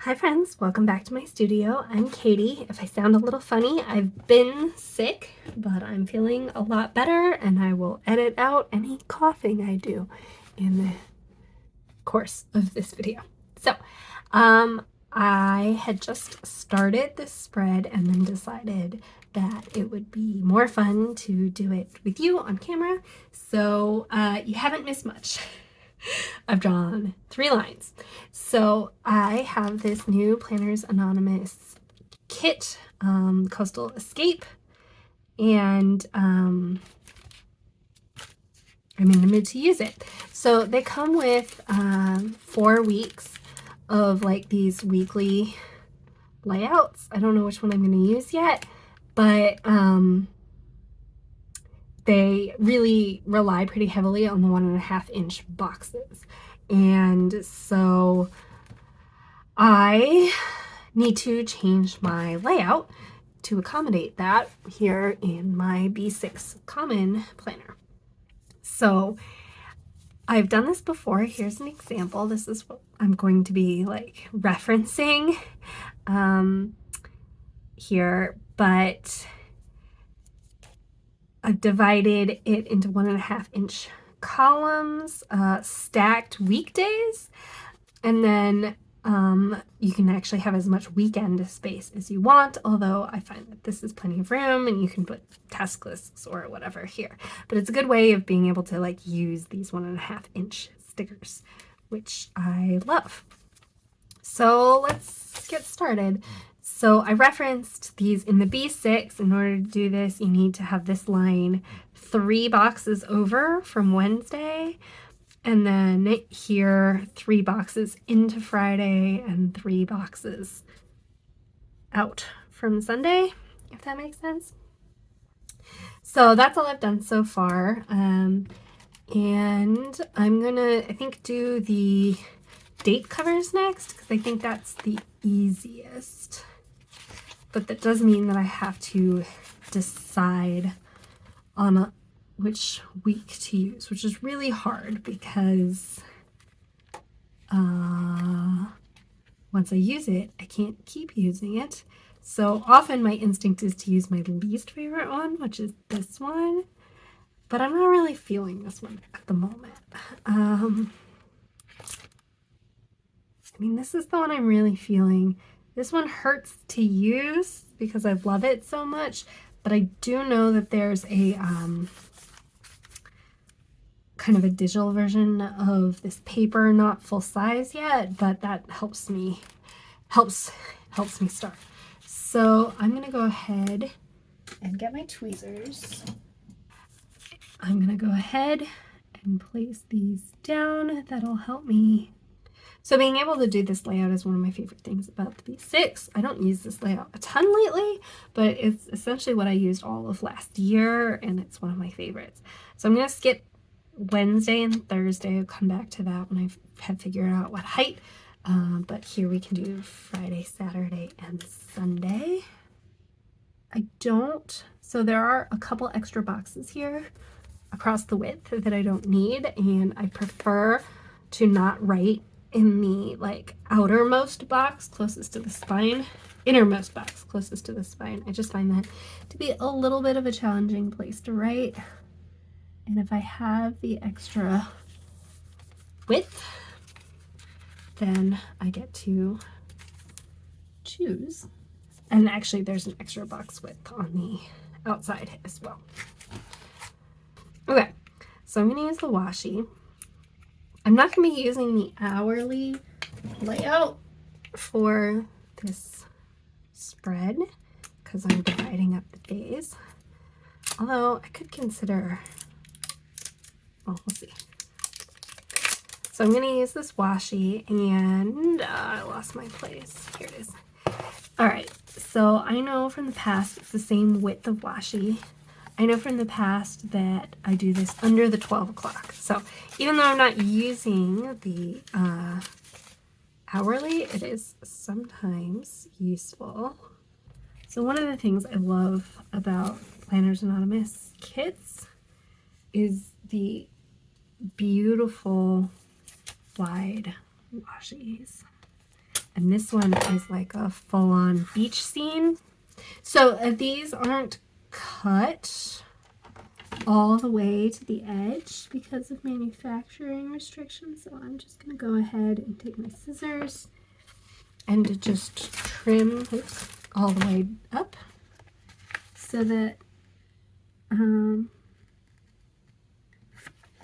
Hi friends, welcome back to my studio. I'm Katie. If I sound a little funny, I've been sick, but I'm feeling a lot better and I will edit out any coughing I do in the course of this video. So, I had just started this spread and then decided that it would be more fun to do it with you on camera. So, you haven't missed much. I've drawn 3 lines. So I have this new Planners Anonymous kit, Coastal Escape, and I'm in the mood to use it. So they come with 4 weeks of like these weekly layouts. I don't know which one I'm going to use yet, but they really rely pretty heavily on the 1.5-inch boxes. And so I need to change my layout to accommodate that here in my B6 Common Planner. So I've done this before. Here's an example. This is what I'm going to be like referencing here, but I've divided it into 1.5-inch columns, stacked weekdays, and then you can actually have as much weekend space as you want, although I find that this is plenty of room and you can put task lists or whatever here. But it's a good way of being able to like use these 1.5-inch stickers, which I love. So let's get started. So I referenced these in the B6. In order to do this, you need to have this line 3 boxes over from Wednesday, and then here 3 boxes into Friday and 3 boxes out from Sunday, if that makes sense. So that's all I've done so far. And I'm gonna, I think, do the date covers next because I think that's the easiest. But that does mean that I have to decide on which week to use, which is really hard because once I use it, I can't keep using it. So often my instinct is to use my least favorite one, which is this one. But I'm not really feeling this one at the moment. I mean, this is the one I'm really feeling. This one hurts to use because I love it so much, but I do know that there's a kind of a digital version of this paper, not full size yet, but that helps me start. So I'm gonna go ahead and get my tweezers. I'm gonna go ahead and place these down. That'll help me. So being able to do this layout is one of my favorite things about the B6. I don't use this layout a ton lately, but it's essentially what I used all of last year, and it's one of my favorites. So I'm going to skip Wednesday and Thursday. I'll come back to that when I have figured out what height. But here we can do Friday, Saturday, and Sunday. So there are a couple extra boxes here across the width that I don't need, and I prefer to not write in the like outermost box closest to the spine, innermost box closest to the spine. I just find that to be a little bit of a challenging place to write. And if I have the extra width, then I get to choose. And actually there's an extra box width on the outside as well. Okay, so I'm gonna use the washi. I'm not going to be using the hourly layout for this spread because I'm dividing up the days. Although I could consider, well, we'll see. So I'm going to use this washi, and I lost my place. Here it is. All right, so I know from the past it's the same width of washi. I know from the past that I do this under the 12 o'clock. So even though I'm not using the hourly, it is sometimes useful. So one of the things I love about Planners Anonymous kits is the beautiful wide washis. And this one is like a full-on beach scene. So these aren't cut all the way to the edge because of manufacturing restrictions. So I'm just going to go ahead and take my scissors and to just trim all the way up so that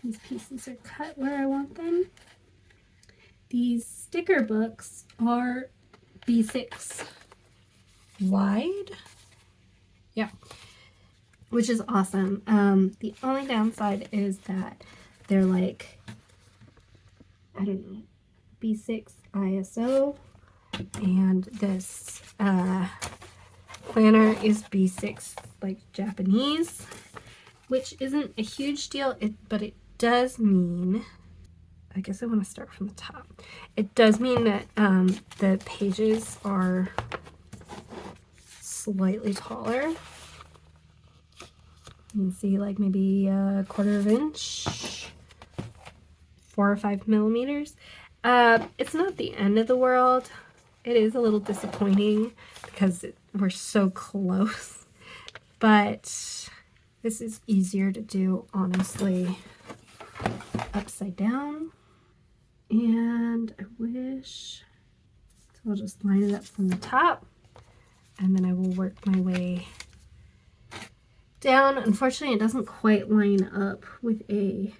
these pieces are cut where I want them. These sticker books are B6 wide. Yeah, which is awesome. The only downside is that they're like, I don't know, B6 ISO, and this planner is B6 like Japanese, which isn't a huge deal, but it does mean, I guess I want to start from the top. It does mean that the pages are slightly taller. You can see like maybe a 1/4 inch, 4 or 5 millimeters. It's not the end of the world. It is a little disappointing because we're so close, but this is easier to do, honestly, upside down. And I wish, so I'll just line it up from the top, and then I will work my way down. Unfortunately, it doesn't quite line up with a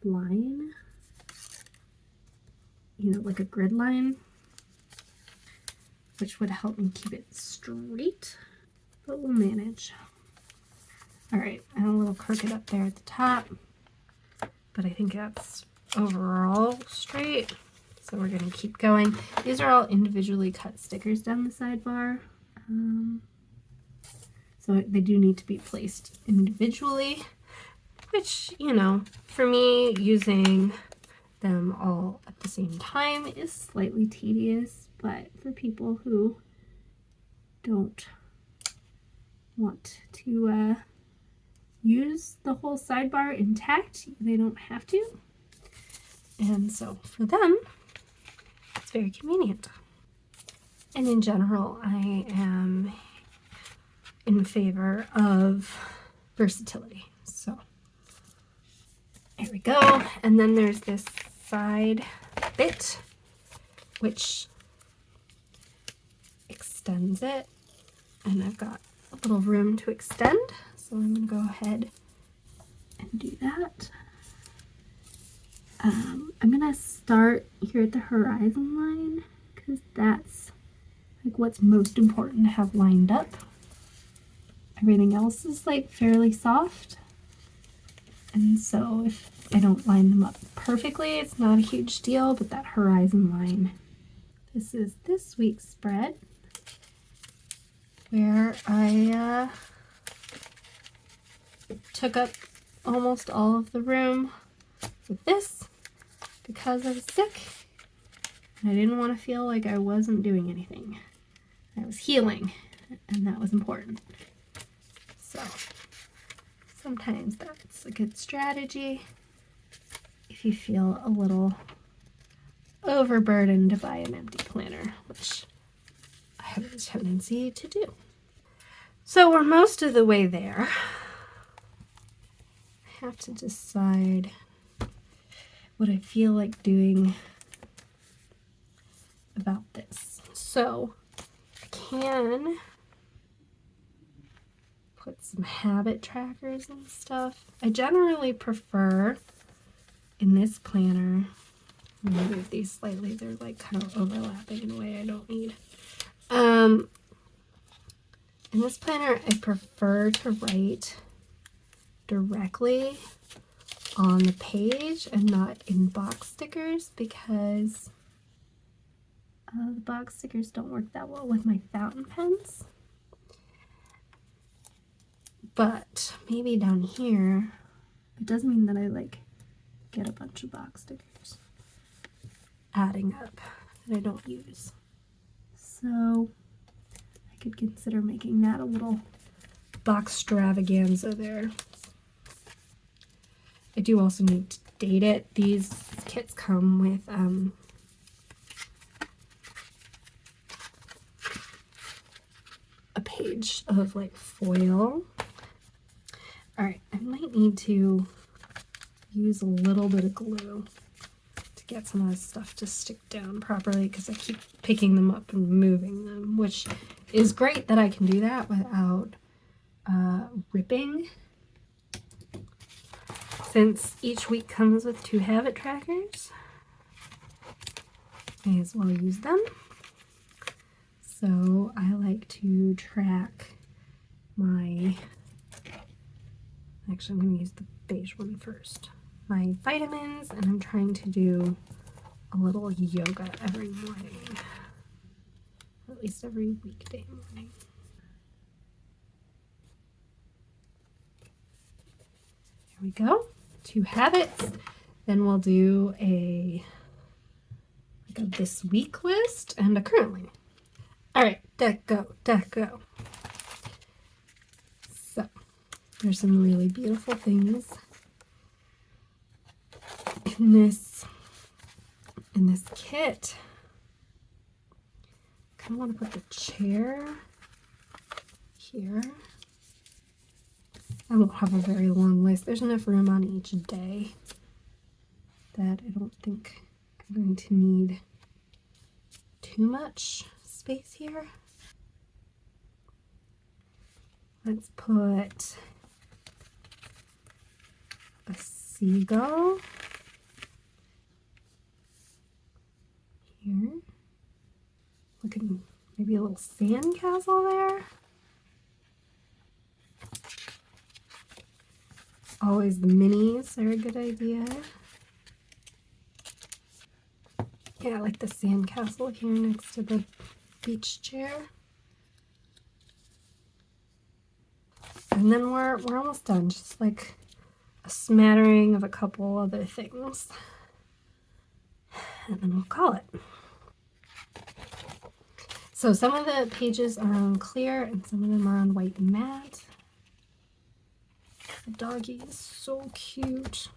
line, you know, like a grid line, which would help me keep it straight, but we'll manage. All right, I'm a little crooked up there at the top, but I think that's overall straight. So we're gonna keep going. These are all individually cut stickers down the sidebar. So they do need to be placed individually, which, you know, for me, using them all at the same time is slightly tedious, but for people who don't want to use the whole sidebar intact, they don't have to. And so for them, it's very convenient. And in general, I am in favor of versatility. So there we go. And then there's this side bit, which extends it. And I've got a little room to extend. So I'm going to go ahead and do that. I'm going to start here at the horizon line because that's like what's most important to have lined up. Everything else is like fairly soft. And so if I don't line them up perfectly, it's not a huge deal, but that horizon line. This is this week's spread where I took up almost all of the room with this because I was sick and I didn't want to feel like I wasn't doing anything. I was healing, and that was important. So sometimes that's a good strategy if you feel a little overburdened by an empty planner, which I have a tendency to do. So we're most of the way there. I have to decide what I feel like doing about this. So I can put some habit trackers and stuff. I generally prefer in this planner, I'm gonna move these slightly, they're like kind of overlapping in a way I don't need. In this planner, I prefer to write directly on the page and not in box stickers because the box stickers don't work that well with my fountain pens. But maybe down here, it does mean that I like get a bunch of box stickers adding up that I don't use. So I could consider making that a little box extravaganza there. I do also need to date it. These kits come with page of like foil. All right, I might need to use a little bit of glue to get some of this stuff to stick down properly because I keep picking them up and moving them, which is great that I can do that without ripping. Since each week comes with 2 habit trackers, may as well use them. So I like to track my, actually I'm going to use the beige one first, my vitamins, and I'm trying to do a little yoga every morning, or at least every weekday morning. There we go, 2 habits. Then we'll do a this week list and a currently. All right, deck go. So there's some really beautiful things in this kit. I kind of want to put the chair here. I won't have a very long list. There's enough room on each day that I don't think I'm going to need too much space here. Let's put a seagull here. Look at maybe a little sand castle there. Always the minis are a good idea. Yeah, I like the sand castle here next to the beach chair. And then we're almost done, just like a smattering of a couple other things. And then we'll call it. So some of the pages are on clear and some of them are on white matte. The doggy is so cute.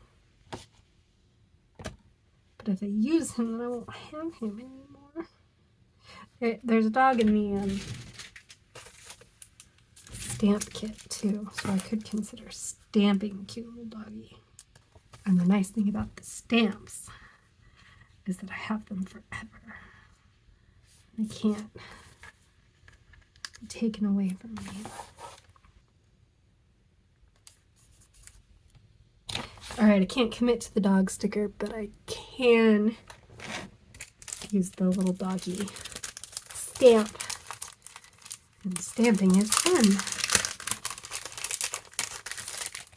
But if I use him, then I won't have him anymore. Okay, there's a dog in the stamp kit too, so I could consider stamping a cute little doggy. And the nice thing about the stamps is that I have them forever. They can't be taken away from me. Alright, I can't commit to the dog sticker, but I can use the little doggy stamp. And stamping is fun.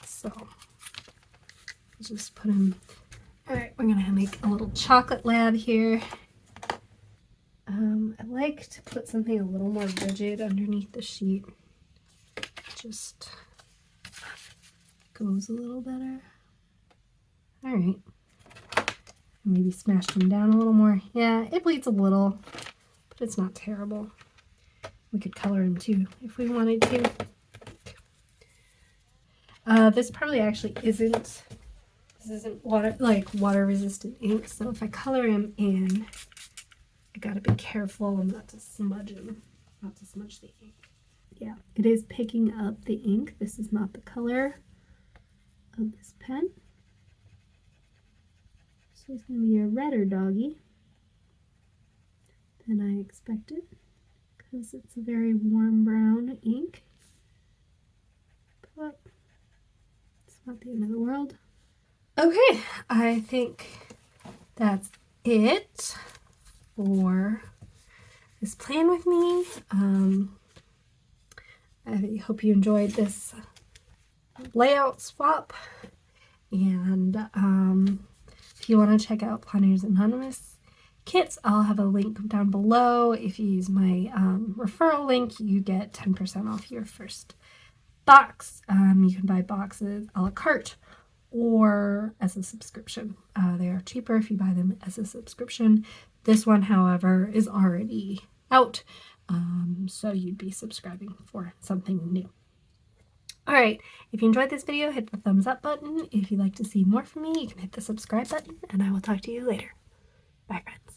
So, just put him. Alright, we're going to make a little chocolate lab here. I like to put something a little more rigid underneath the sheet. Just goes a little better. Alright. Maybe smash them down a little more. Yeah, it bleeds a little, but it's not terrible. We could color him too if we wanted to. This probably actually isn't, water resistant ink, so if I color him in, I gotta be careful not to smudge him, not to smudge the ink. Yeah, it is picking up the ink. This is not the color of this pen. So he's going to be a redder doggy than I expected because it's a very warm brown ink. But it's not the end of the world. Okay, I think that's it for this plan with me. I hope you enjoyed this layout swap, and if you want to check out Planners Anonymous kits, I'll have a link down below. If you use my referral link, you get 10% off your first box. You can buy boxes a la carte or as a subscription. They are cheaper if you buy them as a subscription. This one, however, is already out, so you'd be subscribing for something new. Alright, if you enjoyed this video, hit the thumbs up button. If you'd like to see more from me, you can hit the subscribe button, and I will talk to you later. Bye, friends.